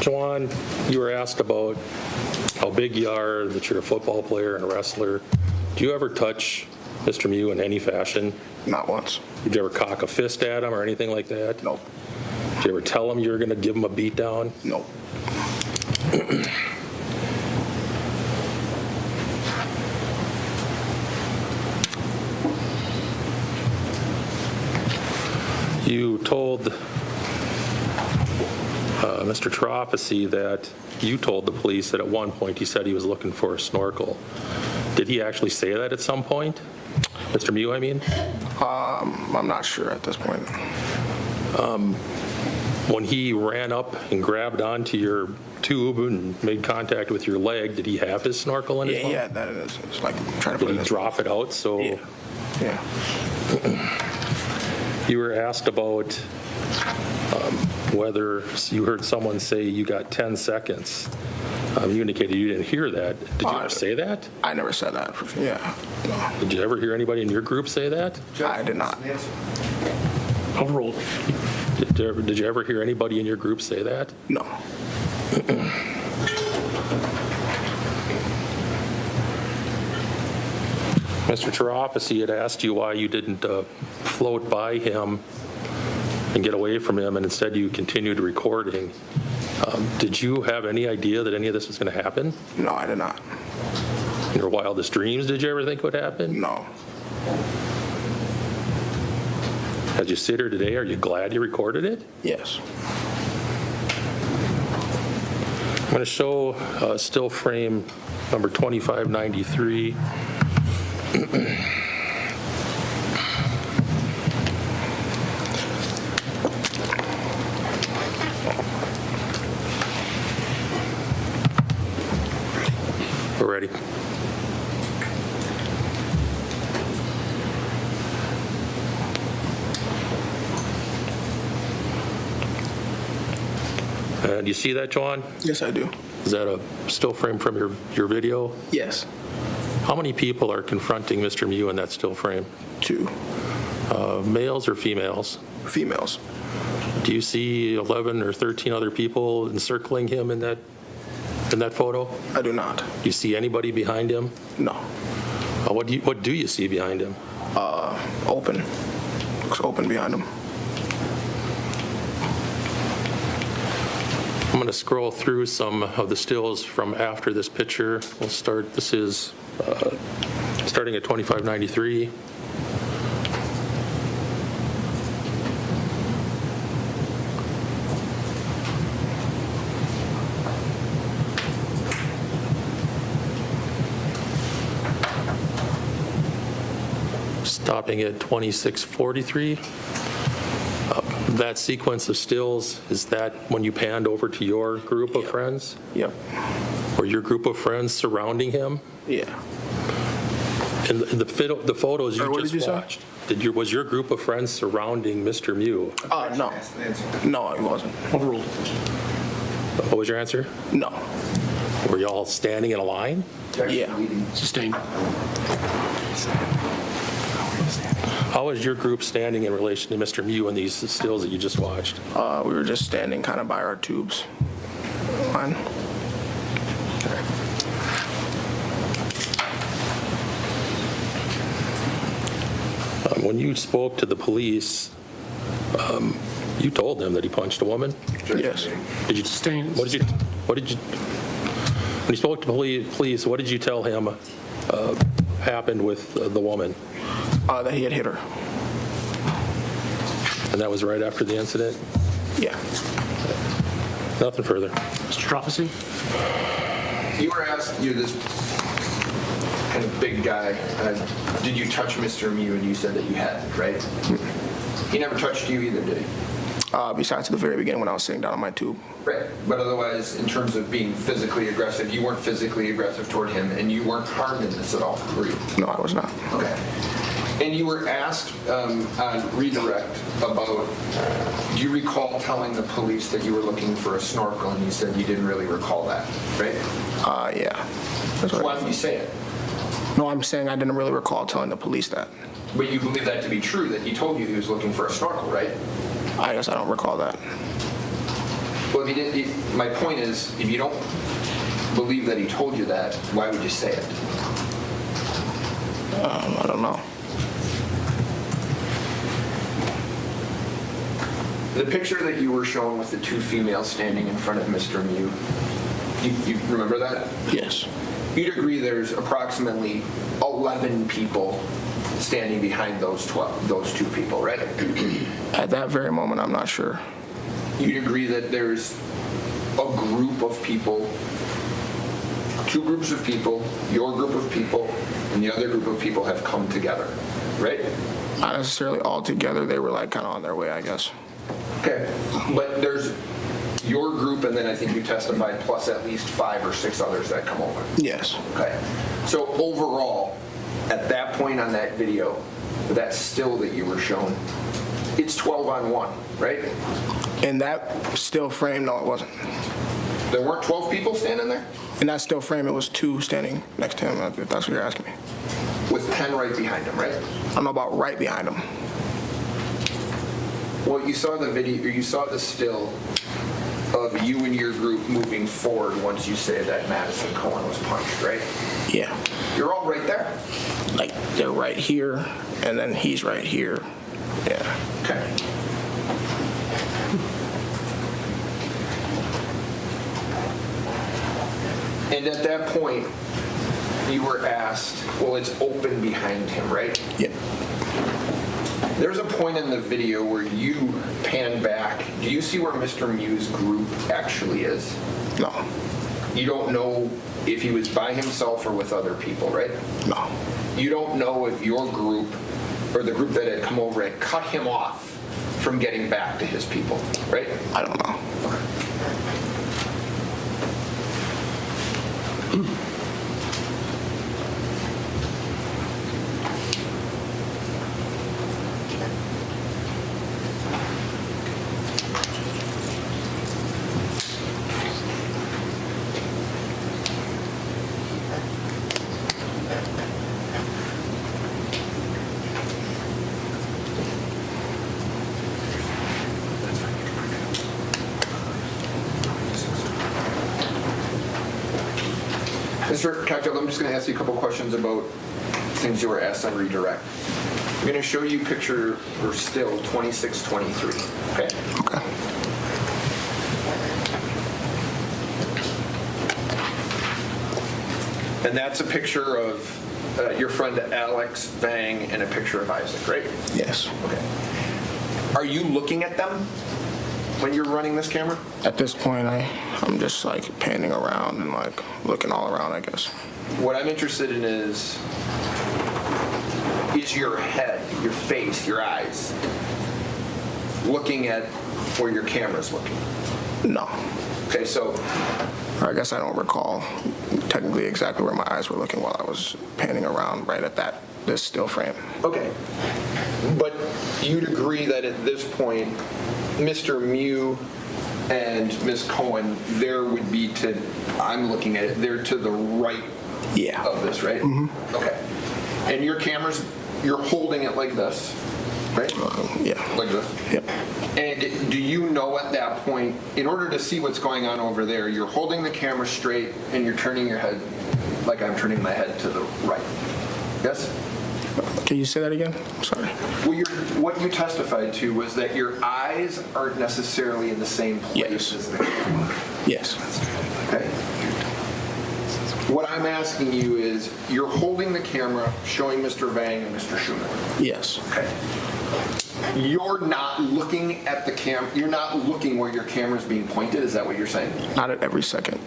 Jawahn, you were asked about how big you are, that you're a football player and a wrestler. Do you ever touch Mr. Miu in any fashion? Not once. Did you ever cock a fist at him or anything like that? Nope. Did you ever tell him you were going to give him a beat down? Nope. You told Mr. Trofasy that you told the police that at one point he said he was looking for a snorkel. Did he actually say that at some point? Mr. Miu, I mean? I'm not sure at this point. When he ran up and grabbed onto your tube and made contact with your leg, did he have his snorkel in his mouth? Yeah, that is. It's like trying to put Did it he in drop it out? So Yeah. Yeah. you were asked about whether you heard someone say you got 10 seconds. You indicated you didn't hear that. Did you ever say that? I never said that. Yeah. No. Did you ever hear anybody in your group say that? I did not. Overruled. Did you ever hear anybody in your group say that? No. Mr. Trofasy had asked you why you didn't float by him and get away from him, and instead you continued recording. Did you have any idea that any of this was going to happen? No, I did not. In your wildest dreams, did you ever think it would happen? No. As you sit here today, are you glad you recorded it? Yes. I'm going to show still frame number 2593. We're ready. Do you see that, Jawahn? Yes, I do. Is that a still frame from your video? Yes. How many people are confronting Mr. Miu in that still frame? 2 Males or females? females. Do you see 11 or 13 other people encircling him in that photo? I do not. Do you see anybody behind him? No. What do you see behind him? Open. Looks open behind him. I'm going to scroll through some of the stills from after this picture. We'll start. This is starting at 2593. Stopping at 2643. That sequence of stills, is that when you panned over to your group of friends? Yep. Or your group of friends surrounding him? Yeah. And the photos Or you what just did you say? watched, was your group of friends surrounding Mr. Miu? No. No, it wasn't. Overruled. What was your answer? No. Were you all standing in a line? Yeah. Sustained. How was your group standing in relation to Mr. Miu in these stills that you just watched? We were just standing kind of by our tubes. Line. When you spoke to the police, you told them that he punched a woman? Yes. Did you Sustained. when you spoke to police, what did you tell him happened with the woman? That he had hit her. And that was right after the incident? Yeah. Nothing further. Mr. Prophecy? You were asked, you're this kind of big guy, did you touch Mr. Miu? And you said that you hadn't, right? He never touched you either, did he? Besides the very beginning when I was sitting down on my tube. Right. But otherwise, in terms of being physically aggressive, you weren't physically aggressive toward him, and you weren't harmed in this at all, were you? No, I was not. Okay. And you were asked on redirect about, do you recall telling the police that you were looking for a snorkel, and you said you didn't really recall that, right? Yeah. That's what Why did you say it? No, I'm saying I didn't really recall telling the police that. But you believe that to be true, that he told you he was looking for a snorkel, right? I guess I don't recall that. Well, if he didn't, my point is, if you don't believe that he told you that, why would you say it? I don't know. The picture that you were shown with the two females standing in front of Mr. Miu, you remember that? Yes. You'd agree there's approximately 11 people standing behind those two people, right? At that very moment, I'm not sure. You'd agree that there's a group of people, two groups of people, your group of people, and the other group of people have come together, right? Not necessarily all together. They were like kind of on their way, I guess. Okay, but there's your group, and then I think you testified, plus at least 5 or 6 others that come over. Yes. Okay, so overall, at that point on that video, that still that you were shown, it's 12 on 1, right? In that still frame, no, it wasn't. There weren't 12 people standing there? In that still frame, it was 2 standing next to him, if that's what you're asking me. With 10 right behind him, right? I don't know about right behind him. Well, you saw the video, or you saw the still of you and your group moving forward once you say that Madison Cohen was punched, right? Yeah. You're all right there. Like, they're right here, and then he's right here. Yeah. Okay. And at that point, you were asked, well, it's open behind him, right? Yeah. There's a point in the video where you pan back. Do you see where Mr. Miu's group actually is? No. You don't know if he was by himself or with other people, right? No. You don't know if your group or the group that had come over had cut him off from getting back to his people, right? I don't know. Cockfield, I'm just going to ask you a couple questions about things you were asked on redirect. I'm going to show you picture or still 2623. Okay? Okay. And that's a picture of your friend Alex Vang and a picture of Isaac, right? Yes. Okay. Are you looking at them when you're running this camera? At this point, I'm just like panning around and like looking all around, I guess. What I'm interested in is your head, your face, your eyes looking at where your camera's looking? No. Okay, so Or I guess I don't recall technically exactly where my eyes were looking while I was panning around right at this still frame. okay. But you'd agree that at this point, Mr. Miu and Ms. Cohen, there would be I'm looking at it, they're to the right Yeah. of this, right? Mm-hmm. Okay. And your camera's, you're holding it like this, right? Yeah. Like this? Yep. And do you know at that point, in order to see what's going on over there, you're holding the camera straight and you're turning your head like I'm turning my head to the right? Yes? Can you say that again? I'm sorry. Well, what you testified to was that your eyes aren't necessarily in the same place Yes. as the camera. Yes. Okay. What I'm asking you is, you're holding the camera, showing Mr. Vang and Mr. Schumer. Yes. Okay. You're not looking at the you're not looking where your camera's being pointed, is that what you're saying? Not at every second.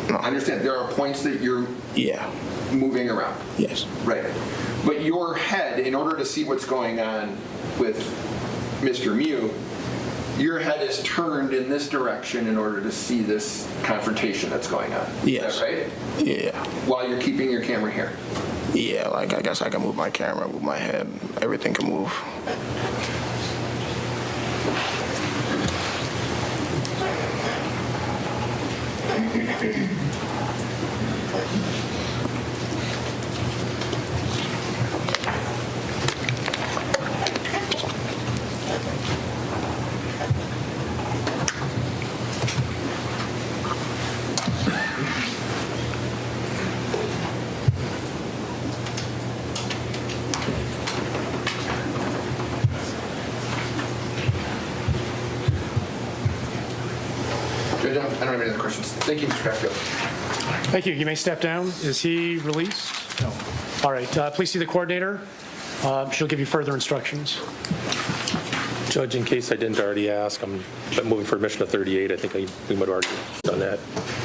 No. I understand, there are points that you're Yeah. moving around. Yes. Right. But your head, in order to see what's going on with Mr. Miu, your head is turned in this direction in order to see this confrontation that's going on. Yes. Is that right? Yeah. While you're keeping your camera here. Yeah, like I guess I can move my camera, move my head, everything can move. I don't have any other questions. Thank you, Mr. Cockfield. Thank you. You may step down. Is he released? No. All right. Please see the coordinator. She'll give you further instructions. Judge, in case I didn't already ask, I'm moving for admission to 38. I think we might have already done that.